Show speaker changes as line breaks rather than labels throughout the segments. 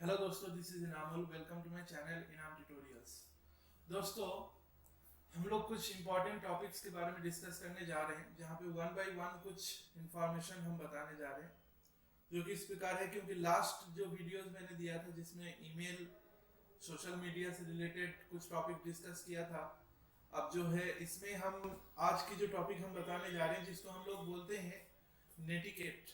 Hello दोस्तों, this is Inamul. Welcome to my channel Inam tutorials. दोस्तों, हम लोग कुछ इंपॉर्टेंट टॉपिक्स के बारे में डिस्कस करने जा रहे हैं, जहाँ पे वन बाय वन कुछ इंफॉर्मेशन हम बताने जा रहे हैं, जो कि इस प्रकार है। क्योंकि लास्ट जो वीडियोस मैंने दिया था जिसमें ईमेल, सोशल मीडिया से रिलेटेड कुछ टॉपिक डिस्कस किया था, अब जो है इसमें हम आज की जो टॉपिक हम बताने जा रहे हैं, जिसको हम लोग बोलते हैं नेटिकेट,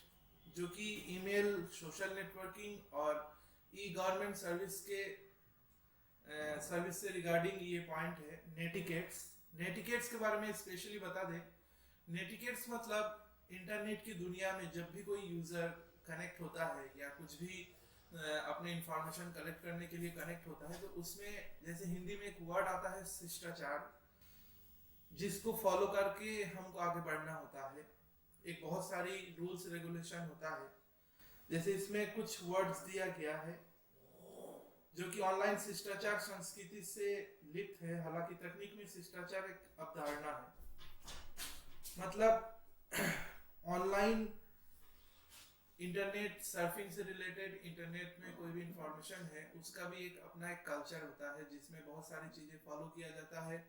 जो कि ईमेल, सोशल नेटवर्किंग और ई गवर्नमेंट सर्विस के सर्विस से रिगार्डिंग ये पॉइंट है। नेटिकेट्स नेटिकेट्स के बारे में स्पेशली बता दें। नेटिकेट्स मतलब इंटरनेट की दुनिया में जब भी कोई यूजर कनेक्ट होता है या कुछ भी अपने इंफॉर्मेशन कलेक्ट करने के लिए कनेक्ट होता है, तो उसमें जैसे हिंदी में एक वर्ड आता है शिष्टाचार, जिसको फॉलो करके हमको आगे बढ़ना होता है। एक बहुत सारी रूल्स रेगुलेशन होता है। जैसे इसमें कुछ वर्ड्स दिया गया है जो कि ऑनलाइन शिष्टाचार संस्कृति से लिप्त है। हालांकि तकनीक में शिष्टाचार एक अवधारणा है। मतलब ऑनलाइन इंटरनेट सर्फिंग से रिलेटेड, इंटरनेट में कोई भी इंफॉर्मेशन है उसका भी एक अपना एक कल्चर होता है, जिसमें बहुत सारी चीजें फॉलो किया जाता है।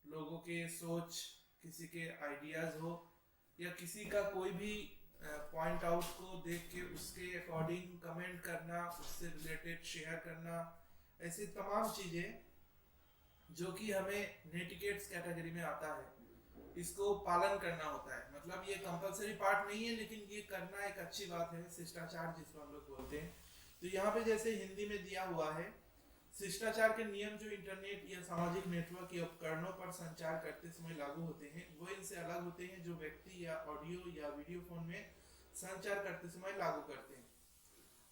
लोगों के सोच, किसी के आइडियाज हो या किसी का कोई भी पॉइंट आउट को देख के उसके अकॉर्डिंग कमेंट करना, उससे रिलेटेड शेयर करना, ऐसी तमाम चीजें जो कि हमें नेटिकेट्स कैटेगरी में आता है, इसको पालन करना होता है। मतलब ये कंपलसरी पार्ट नहीं है, लेकिन ये करना एक अच्छी बात है, शिष्टाचार जिसको हम लोग बोलते हैं। तो यहाँ पे जैसे हिंदी में दिया हुआ है, शिष्टाचार के नियम जो इंटरनेट या सामाजिक नेटवर्क या उपकरणों पर संचार करते समय लागू होते हैं, वो इनसे अलग होते हैं जो व्यक्ति या ऑडियो या वीडियो फोन में संचार करते समय लागू करते हैं।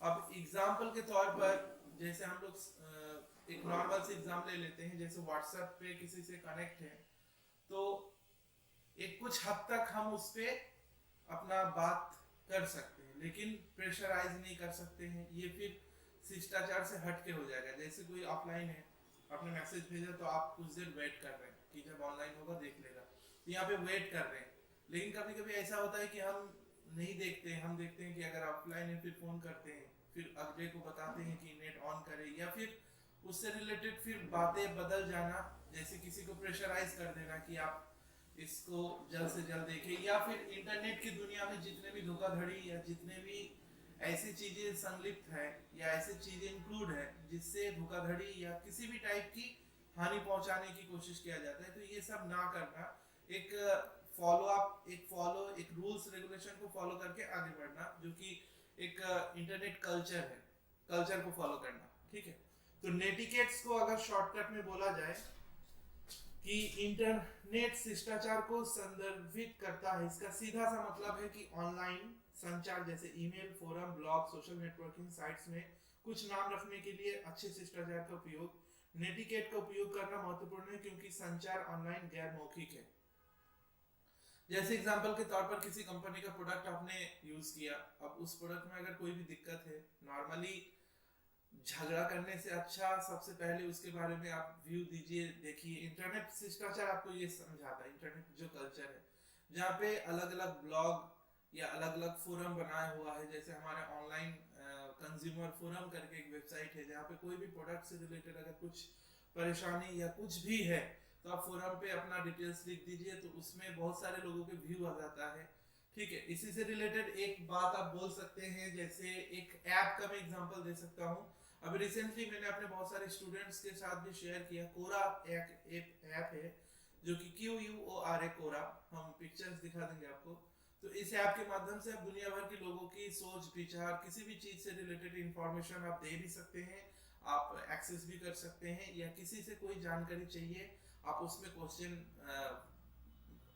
अब एग्जाम्पल के तौर पर जैसे हम लोग एक नॉर्मल से एग्जाम ले लेते हैं। जैसे व्हाट्सएप पे किसी से कनेक्ट है, तो एक कुछ हद तक हम उस पर अपना बात कर सकते हैं, लेकिन प्रेशराइज नहीं कर सकते हैं। ये फिर शिष्टाचार से हट के हो जाएगा। जैसे कोई ऑफलाइन है, आपने मैसेज भेजा तो आप कुछ देर वेट कर रहे हैं कि जब ऑनलाइन होगा देख लेगा, तो यहाँ पे वेट कर रहे हैं। लेकिन कभी कभी ऐसा होता है कि हम नहीं देखते हैं। हम देखते हैं कि अगर ऑफलाइन है फिर फोन करते हैं, फिर अगले को बताते हैं कि नेट ऑन करे, या फिर उससे रिलेटेड फिर बातें बदल जाना। जैसे किसी को प्रेशराइज कर देना कि आप इसको जल्द से जल्द देखें, या फिर इंटरनेट की दुनिया में जितने भी धोखाधड़ी या जितने भी ऐसी चीजें संलिप्त है या ऐसी चीजें इंक्लूड है जिससे धोखाधड़ी या किसी भी टाइप की हानि पहुंचाने की कोशिश किया जाता है, तो ये सब ना करना। एक एक रूल्स रेगुलेशन को फॉलो करके आगे बढ़ना, जो कि एक इंटरनेट कल्चर है, कल्चर को फॉलो करना। ठीक है। तो नेटिकेट्स को अगर शॉर्टकट में बोला जाए कि इंटरनेट शिष्टाचार को संदर्भित करता है, इसका सीधा सा मतलब है कि ऑनलाइन संचार जैसे email, forum, blog, social networking sites में कुछ नाम रखने के लिए अच्छे शिष्टाचार का उपयोग, नेटिकेट का उपयोग करना महत्वपूर्ण है, क्योंकि संचार ऑनलाइन गैर मौखिक है। जैसे एग्जांपल के तौर पर किसी कंपनी का प्रोडक्ट आपने यूज किया, अब उस प्रोडक्ट में अगर कोई भी दिक्कत है, नॉर्मली झगड़ा करने से अच्छा सबसे पहले उसके बारे में आप व्यू दीजिए, देखिए। इंटरनेट शिष्टाचार आपको ये समझाता है, इंटरनेट जो कल्चर है, जहाँ पे अलग अलग ब्लॉग या अलग अलग फोरम बनाया हुआ है। जैसे हमारे ऑनलाइन कंज्यूमर फोरम करके एक वेबसाइट है, जहाँ पे कोई भी प्रोडक्ट से रिलेटेड अगर कुछ परेशानी या कुछ भी है, तो आप फोरम पे अपना डिटेल्स लिख दीजिए, तो उसमें बहुत सारे लोगों के व्यू आ जाता है। ठीक है। इसी से रिलेटेड एक बात आप बोल सकते हैं, जैसे एक ऐप का मैं एग्जांपल दे सकता हूँ। अभी रिसेंटली मैंने अपने बहुत सारे स्टूडेंट्स के साथ भी शेयर किया। कोरा एक ऐप है, जो कि QUORA, कोरा, हम पिक्चर्स दिखा देंगे आपको। तो इस ऐप के माध्यम से आप दुनिया भर के लोगों की सोच विचार, किसी भी चीज से रिलेटेड इंफॉर्मेशन आप दे भी सकते हैं, आप एक्सेस भी कर सकते हैं, या किसी से कोई जानकारी चाहिए आप उसमें क्वेश्चन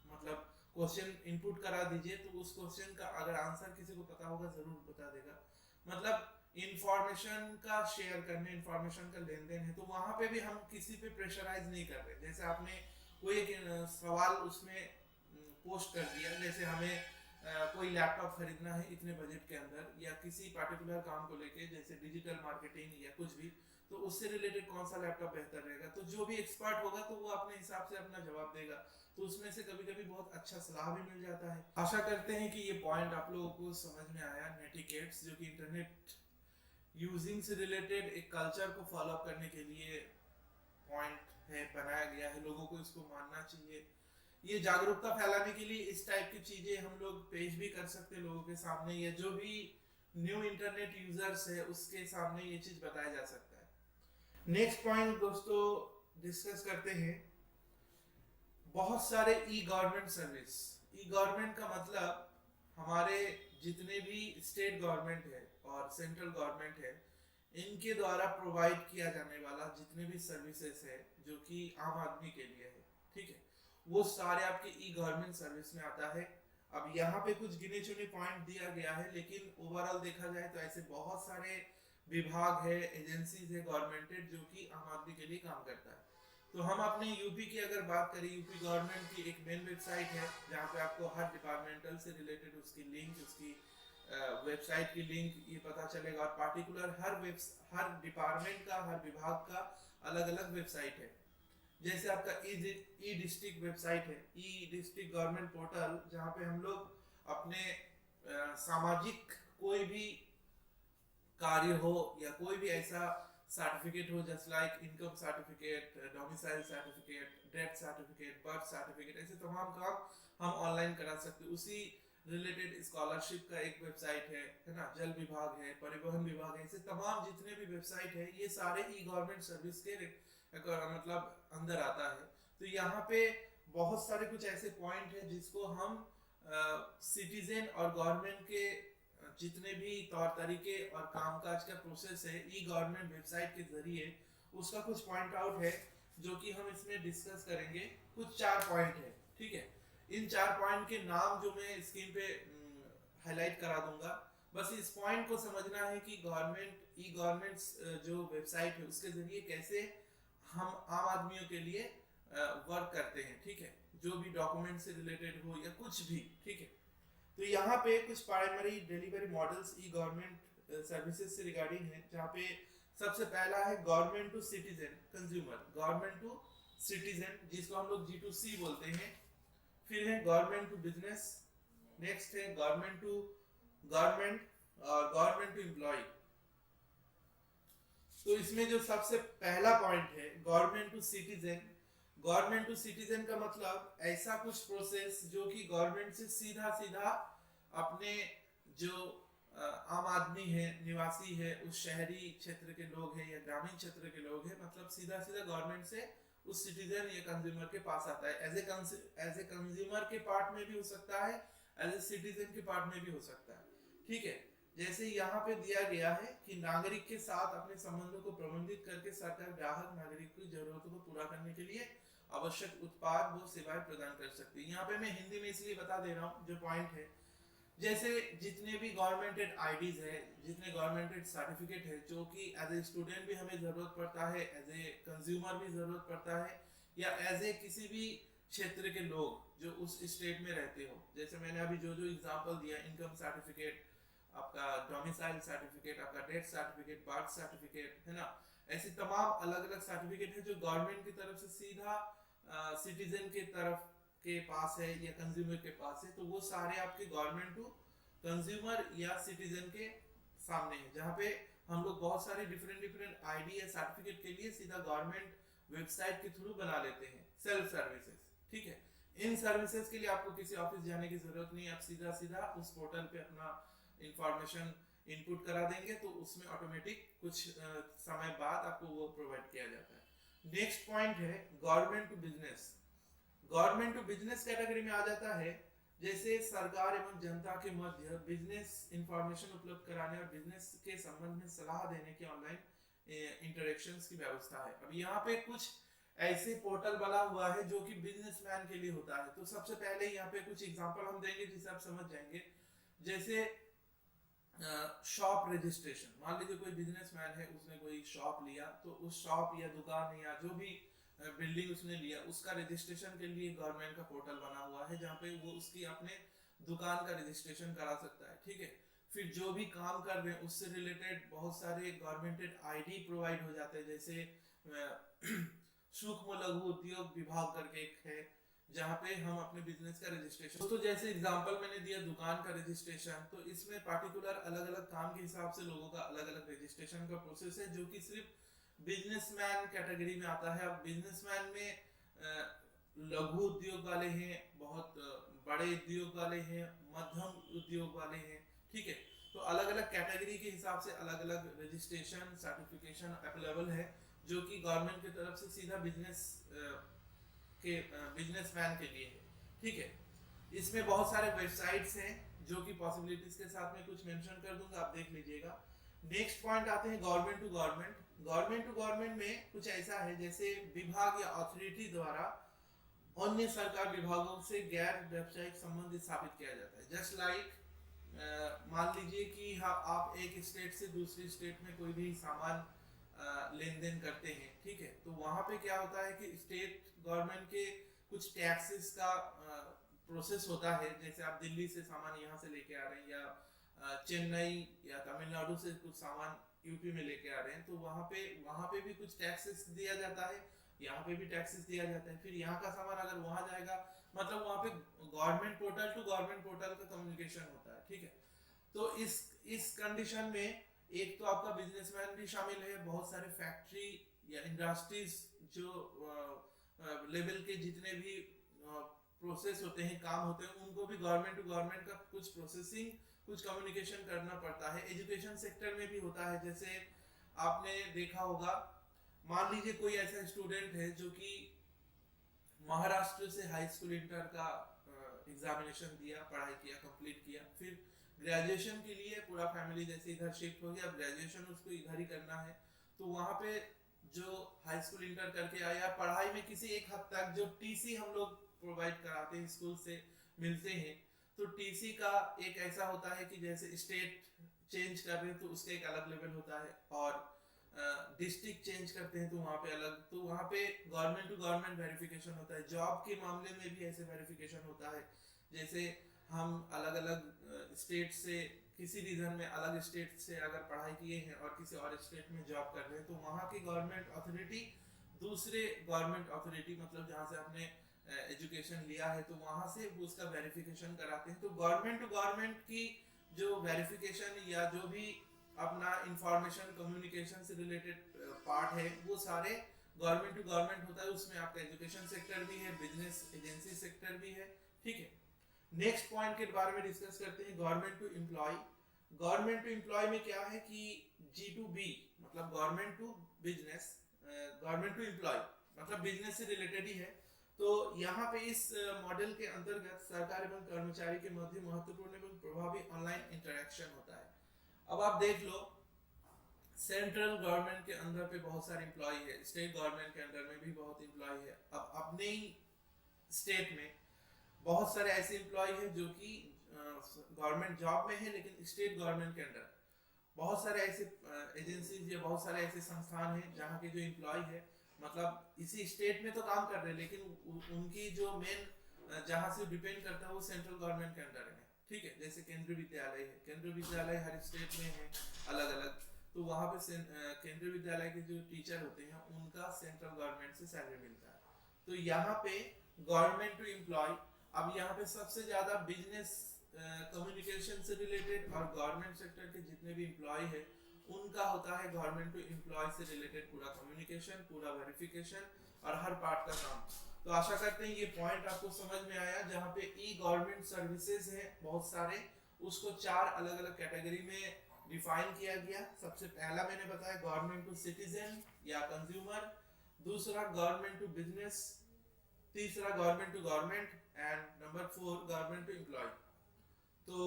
मतलब क्वेश्चन इनपुट करा दीजिए, तो उस क्वेश्चन का अगर आंसर किसी को पता होगा जरूर बता देगा। मतलब इंफॉर्मेशन का शेयर करने, इंफॉर्मेशन का लेन देन है, तो वहां पे भी हम किसी पे प्रेशराइज नहीं कर रहे। जैसे आपने कोई एक सवाल उसमें पोस्ट कर दिया, जैसे हमें कोई लैपटॉप खरीदना है इतने बजट के अंदर, या किसी पार्टिकुलर काम को लेके जैसे डिजिटल मार्केटिंग या कुछ भी, तो उससे रिलेटेड कौन सा लैपटॉप बेहतर रहेगा, तो जो भी एक्सपर्ट होगा तो वो अपने हिसाब से अपना जवाब देगा। तो उसमें से कभी कभी बहुत अच्छा सलाह भी मिल जाता है। आशा करते हैं कि ये पॉइंट आप लोगों को समझ में आया। नेटिकेट्स जो कि इंटरनेट यूजिंग से रिलेटेड एक कल्चर को फॉलो अप करने के लिए पॉइंट है, बनाया गया है, लोगों को इसको मानना चाहिए। ये जागरूकता फैलाने के लिए इस टाइप की चीजें हम लोग पेश भी कर सकते हैं लोगों के सामने, या जो भी न्यू इंटरनेट यूजर्स है उसके सामने ये चीज बताया जा सकता है। नेक्स्ट पॉइंट दोस्तों डिस्कस करते हैं, बहुत सारे ई गवर्नमेंट सर्विस। ई गवर्नमेंट का मतलब हमारे जितने भी स्टेट गवर्नमेंट है और सेंट्रल गवर्नमेंट है, इनके द्वारा प्रोवाइड किया जाने वाला जितने भी सर्विसेज है जो कि आम आदमी के लिए है, ठीक है, वो सारे आपके ई गवर्नमेंट सर्विस में आता है। अब यहाँ पे कुछ गिने चुने पॉइंट दिया गया है, लेकिन ओवरऑल देखा जाए तो ऐसे बहुत सारे विभाग है, एजेंसीज है गवर्नमेंटेड जो कि आम आदमी के लिए काम करता है। तो हम अपने यूपी की अगर बात करें, यूपी गवर्नमेंट की एक मेन वेबसाइट है जहाँ पे आपको हर डिपार्टमेंटल से रिलेटेड उसकी लिंक, उसकी वेबसाइट की लिंक ये पता चलेगा, और पार्टिकुलर हर डिपार्टमेंट का, हर विभाग का अलग अलग वेबसाइट है। जैसे आपका ई डिस्ट्रिक्ट वेबसाइट है, ई डिस्ट्रिक्ट गवर्नमेंट पोर्टल, जहाँ पे हम लोग अपने सामाजिक कोई भी कार्य हो या कोई भी ऐसा सर्टिफिकेट हो, just like income certificate, domicile certificate, death certificate, birth certificate, ऐसे तमाम काम हम ऑनलाइन करा सकते हैं। उसी रिलेटेड स्कॉलरशिप का एक वेबसाइट है ना, जल विभाग है, परिवहन विभाग है, ऐसे तमाम जितने भी वेबसाइट है ये सारे ई गवर्नमेंट सर्विस के मतलब अंदर आता है। तो यहाँ पे बहुत सारे कुछ ऐसे पॉइंट है जिसको हम सिटीजन और गवर्नमेंट के जितने भी तौर तरीके और कामकाज का प्रोसेस है ई गवर्नमेंट वेबसाइट के जरिए, उसका कुछ पॉइंट आउट है जो कि हम इसमें डिस्कस करेंगे। कुछ 4 पॉइंट है, ठीक है। इन 4 पॉइंट के नाम जो मैं स्क्रीन पे हाईलाइट करा दूंगा, बस इस पॉइंट को समझना है कि गवर्नमेंट ई गवर्नमेंट जो वेबसाइट है उसके जरिए कैसे हम आम आदमियों के लिए वर्क करते हैं, ठीक है, जो भी डॉक्यूमेंट से रिलेटेड हो या कुछ भी, ठीक है। तो यहाँ पे कुछ primary delivery models e government services से रिगार्डिंग है, जहाँ पे सबसे पहला है government to citizen consumer, government to citizen जिसको हम लोग G2C बोलते हैं। फिर है गवर्नमेंट टू बिजनेस, नेक्स्ट है गवर्नमेंट टू गवर्नमेंट और गवर्नमेंट टू एम्प्लॉय। तो इसमें जो सबसे पहला पॉइंट है government to citizen, government to citizen का मतलब ऐसा कुछ प्रोसेस जो कि गवर्नमेंट से सीधा सीधा अपने जो आम आदमी है, निवासी है, उस शहरी क्षेत्र के लोग हैं या ग्रामीण क्षेत्र के लोग हैं, मतलब सीधा सीधा गवर्नमेंट से उस सिटीजन या कंज्यूमर के पास आता है। एज ए कंज्यूमर के पार्ट में भी हो सकता है, एज ए सिटीजन के पार्ट में भी हो सकता है, ठीक है। जैसे यहाँ पे दिया गया है कि नागरिक के साथ अपने संबंधों को प्रबंधित करके सरकार ग्राहक नागरिक की जरूरतों को पूरा करने के लिए आवश्यक उत्पाद वो सेवाएं प्रदान कर सकती है। यहाँ पे मैं हिंदी में इसलिए बता दे रहा हूँ जो पॉइंट है, जैसे जितने भी गवर्नमेंटेड आईडीज है, जितने गवर्नमेंटेड सर्टिफिकेट है, जो कि एज ए स्टूडेंट भी हमें जरूरत पड़ता है, एज ए कंज्यूमर भी जरूरत पड़ता है, या एज ए किसी भी क्षेत्र के लोग जो उस स्टेट में रहते हो। जैसे मैंने अभी जो जो एग्जांपल दिया, इनकम सर्टिफिकेट, आपका डोमिसाइल सर्टिफिकेट, आपका डेथ सर्टिफिकेट, बर्थ सर्टिफिकेट, है ना, ऐसी तमाम अलग अलग सर्टिफिकेट है जो गवर्नमेंट की तरफ से सीधा सिटीजन के तरफ के पास है या कंज्यूमर के पास है। तो वो सारे आपके गवर्नमेंट टू कंज्यूमर या सिटीजन के सामने है, जहाँ पे हम लोग बहुत सारे डिफरेंट आईडी या सर्टिफिकेट के लिए सीधा गवर्नमेंट वेबसाइट के थ्रू बना लेते हैं सेल्फ सर्विसेज, ठीक है। इन सर्विसेज के लिए आपको किसी ऑफिस जाने की जरूरत नहीं, आप सीधा सीधा उस पोर्टल पे अपना इंफॉर्मेशन इनपुट करा देंगे तो उसमें ऑटोमेटिक कुछ समय बाद आपको वो प्रोवाइड किया जाता है। नेक्स्ट पॉइंट है government to business. Government to business category में आ जाता है जैसे सरकार एवं जनता के मध्य बिजनेस इंफॉर्मेशन उपलब्ध कराने और बिजनेस के संबंध में सलाह देने की ऑनलाइन इंटरेक्शंस की व्यवस्था है। अब यहाँ पे कुछ ऐसे पोर्टल बना हुआ है जो कि बिजनेसमैन के लिए होता है। तो सबसे पहले यहाँ पे कुछ एग्जांपल हम देंगे जिससे आप समझ जाएंगे। जैसे शॉप रजिस्ट्रेशन, मान लीजिए कोई बिजनेसमैन है, उसने कोई शॉप लिया, तो उस शॉप या दुकान या जो भी बिल्डिंग उसने लिया उसका रजिस्ट्रेशन के लिए गवर्नमेंट का पोर्टल बना हुआ है जहाँ पे वो उसकी अपने दुकान का रजिस्ट्रेशन करा सकता है, ठीक है। फिर जो भी काम कर रहे हैं उससे रिलेटेड बहुत सारे गवर्नमेंटेड आईडी प्रोवाइड हो जाते हैं, जैसे सूक्ष्म लघु उद्योग विभाग करके एक है, जहाँ पे हम अपने बिजनेस का रजिस्ट्रेशन, दोस्तों जैसे एग्जांपल मैंने दिया दुकान का रजिस्ट्रेशन, तो इसमें पार्टिकुलर अलग अलग काम के हिसाब से लोगों का अलग अलग रजिस्ट्रेशन का प्रोसेस है, जो कि सिर्फ बिजनेसमैन कैटेगरी में आता है। अब बिजनेसमैन में लघु उद्योग वाले हैं, बहुत बड़े उद्योग वाले हैं, मध्यम उद्योग वाले हैं, ठीक है। तो अलग अलग कैटेगरी के हिसाब से अलग अलग रजिस्ट्रेशन सर्टिफिकेशन अवेलेबल है, जो कि गवर्नमेंट की तरफ से सीधा के बिजनेसमैन के लिए है, ठीक है। इसमें बहुत सारे वेबसाइट्स हैं, जो कि पॉसिबिलिटीज के साथ में कुछ मेंशन कर दूंगा, आप देख लीजिएगा। नेक्स्ट पॉइंट आते हैं government to government. Government to government में कुछ ऐसा है जैसे विभाग या अथॉरिटी द्वारा अन्य सरकार विभागों से गैर व्यावसायिक संबंध स्थापित किया जाता है। जस्ट लाइक मान लीजिए कि आप एक स्टेट से दूसरी स्टेट में कोई भी सामान लेन देन करते हैं, ठीक है। तो वहां पे क्या होता है कि स्टेट गवर्नमेंट के कुछ टैक्सेस का प्रोसेस होता है। जैसे आप दिल्ली से सामान यहाँ से लेके आ रहे हैं, या चेन्नई या तमिलनाडु से कुछ सामान यूपी में लेके आ रहे हैं, तो वहां पे भी कुछ टैक्सेस दिया जाता है, यहाँ पे भी टैक्सेस दिया जाता है। फिर यहाँ का सामान अगर वहां जाएगा, मतलब वहां पे government portal to government portal का कम्युनिकेशन होता है, ठीक है। तो इस कंडीशन में एक तो आपका बिजनेसमैन भी शामिल है, बहुत सारे फैक्ट्री या इंडस्ट्रीज जो लेवल के जितने भी प्रोसेस होते हैं, काम होते हैं, उनको भी गवर्नमेंट टू गवर्नमेंट का कुछ प्रोसेसिंग, कुछ कम्युनिकेशन करना पड़ता है। एजुकेशन सेक्टर में भी होता है, जैसे आपने देखा होगा, मान लीजिए कोई ऐसा स्टूडेंट है जो कि महाराष्ट्र से हाई स्कूल इंटर का एग्जामिनेशन दिया, पढ़ाई किया, कंप्लीट किया, फिर ग्रेजुएशन के लिए पूरा फैमिली जैसे इधर शिफ्ट हो गया, ग्रेजुएशन उसको इधर ही करना है। तो वहाँ पे जो हाई स्कूल इंटर करके आया, पढ़ाई में किसी एक हद तक जो टीसी हम लोग प्रोवाइड कराते हैं स्कूल से मिलते हैं, तो टीसी का एक ऐसा होता है कि जैसे स्टेट चेंज कर रहे हैं तो उसका एक अलग लेवल होता है, और डिस्ट्रिक्ट चेंज करते हैं तो वहाँ पे अलग। तो वहाँ पे गवर्नमेंट टू गवर्नमेंट वेरिफिकेशन होता है। जॉब के मामले में भी ऐसे वेरिफिकेशन होता है, जैसे हम अलग अलग स्टेट से, किसी रीजन में अलग स्टेट से अगर पढ़ाई किए हैं और किसी और स्टेट में जॉब कर रहे हैं, तो वहाँ की गवर्नमेंट अथॉरिटी दूसरे गवर्नमेंट अथॉरिटी, मतलब जहाँ से आपने एजुकेशन लिया है, तो वहाँ से उसका वेरिफिकेशन कराते हैं। तो गवर्नमेंट टू गवर्नमेंट की जो वेरिफिकेशन या जो भी अपना इंफॉर्मेशन कम्युनिकेशन से रिलेटेड पार्ट है, वो सारे गवर्नमेंट टू गवर्नमेंट होता है। उसमें आपका एजुकेशन सेक्टर भी है, बिजनेस एजेंसी सेक्टर भी है, ठीक है। नेक्स्ट पॉइंट के बारे में डिस्कस करते हैं, government to employ. Government to employ में क्या है कि G2B मतलब government to business, government to employ मतलब बिजनेस से रिलेटेड ही है। तो यहाँ पे इस मॉडल के अंतर्गत सरकार एवं कर्मचारी के मध्य महत्वपूर्ण एवं प्रभावी ऑनलाइन इंटरेक्शन होता है। अब आप देख लो, सेंट्रल गवर्नमेंट के अंदर पे बहुत सारे एम्प्लॉय है, स्टेट गवर्नमेंट के अंदर में भी बहुत एम्प्लॉय है। अब अपने ही स्टेट में बहुत सारे ऐसे एम्प्लॉय हैं जो कि गवर्नमेंट जॉब में है, लेकिन स्टेट गवर्नमेंट के अंडर बहुत सारे ऐसे एजेंसीज या बहुत सारे ऐसे संस्थान हैं जहाँ के जो एम्प्लॉय है, मतलब इसी स्टेट में तो काम कर रहे हैं, लेकिन उनकी जो मेन जहाँ से डिपेंड करता है वो सेंट्रल गवर्नमेंट के अंडर है, ठीक है। जैसे केंद्रीय विद्यालय है, केंद्रीय विद्यालय हर स्टेट में है अलग अलग, तो वहाँ पे केंद्रीय विद्यालय के जो टीचर होते हैं उनका सेंट्रल गवर्नमेंट से सैलरी मिलता है। तो यहाँ पे गवर्नमेंट टू एम्प्लॉय, अब यहाँ पे सबसे ज्यादा बिजनेस कम्युनिकेशन से रिलेटेड और गवर्नमेंट सेक्टर के जितने भी एम्प्लॉय है उनका होता है गवर्नमेंट टू एम्प्लॉय से रिलेटेड पूरा कम्युनिकेशन, पूरा वेरिफिकेशन और हर पार्ट का काम। तो आशा करते हैं ये पॉइंट आपको समझ में आया। जहाँ पे ई गवर्नमेंट सर्विसेज है बहुत सारे, उसको 4 अलग अलग कैटेगरी में डिफाइन किया गया। सबसे पहला मैंने बताया गवर्नमेंट टू सिटीजन या कंज्यूमर, दूसरा गवर्नमेंट टू बिजनेस, तीसरा government to government, and number 4 government to employ. तो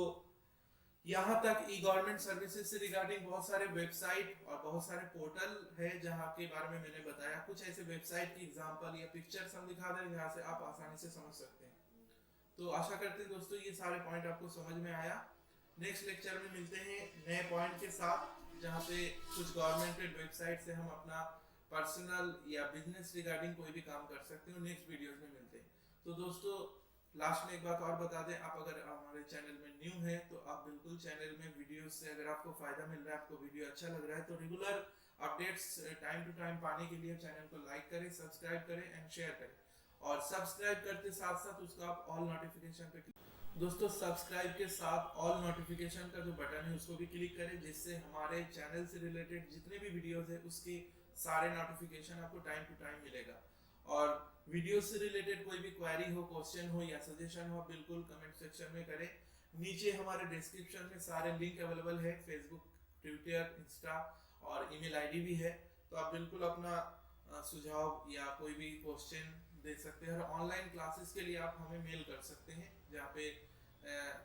यहाँ तक ई गवर्नमेंट सर्विसेज से रिगार्डिंग बहुत सारे वेबसाइट और बहुत सारे पोर्टल है जहाँ के बारे में मैंने बताया। कुछ ऐसे वेबसाइट की एग्जांपल या पिक्चर्स हम दिखा दें जहाँ से आप आसानी से समझ सकते हैं। तो आशा करते हैं दोस्तों ये सारे पॉइंट आपको समझ में आया। नेक्स्ट लेक्चर में मिलते हैं नए पॉइंट के साथ, जहाँ पे कुछ गवर्नमेंटेड वेबसाइट से हम अपना पर्सनल या बिजनेस रिगार्डिंग कोई भी काम कर सकते हो। नेक्स्ट वीडियोस में मिलते हैं। तो दोस्तों लास्ट में एक बात और बता दें, आप अगर हमारे चैनल में न्यू है तो आप बिल्कुल चैनल में वीडियोस से अगर आपको फायदा मिल रहा है, आपको वीडियो अच्छा लग रहा है, तो regular updates time to time पाने के लिए चैनल को लाइक करें, सब्सक्राइब करें एंड शेयर करें। और सब्सक्राइब करते साथ साथ उसका आप ऑल नोटिफिकेशन पे दोस्तों सब्सक्राइब के साथ ऑल नोटिफिकेशन का जो बटन है उसको भी क्लिक करें, जिससे हमारे चैनल से रिलेटेड जितने भी वीडियोस है उसके सारे नोटिफिकेशन आपको टाइम टू टाइम मिलेगा। और वीडियो से रिलेटेड कोई भी क्वेरी हो, क्वेश्चन हो या सजेशन हो, बिल्कुल कमेंट सेक्शन में करें। नीचे हमारे डिस्क्रिप्शन में सारे लिंक अवेलेबल है, फेसबुक, ट्विटर, इंस्टा और ईमेल आईडी भी है, तो आप बिल्कुल अपना सुझाव या कोई भी क्वेश्चन दे सकते हैं। और ऑनलाइन क्लासेस के लिए आप हमें मेल कर सकते हैं, जहाँ पे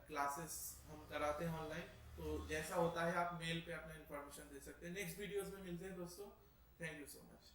क्लासेस हम कराते हैं ऑनलाइन, तो जैसा होता है आप मेल पे अपना इन्फॉर्मेशन दे सकते हैं। नेक्स्ट वीडियोस में मिलते हैं दोस्तों, थैंक यू सो मच।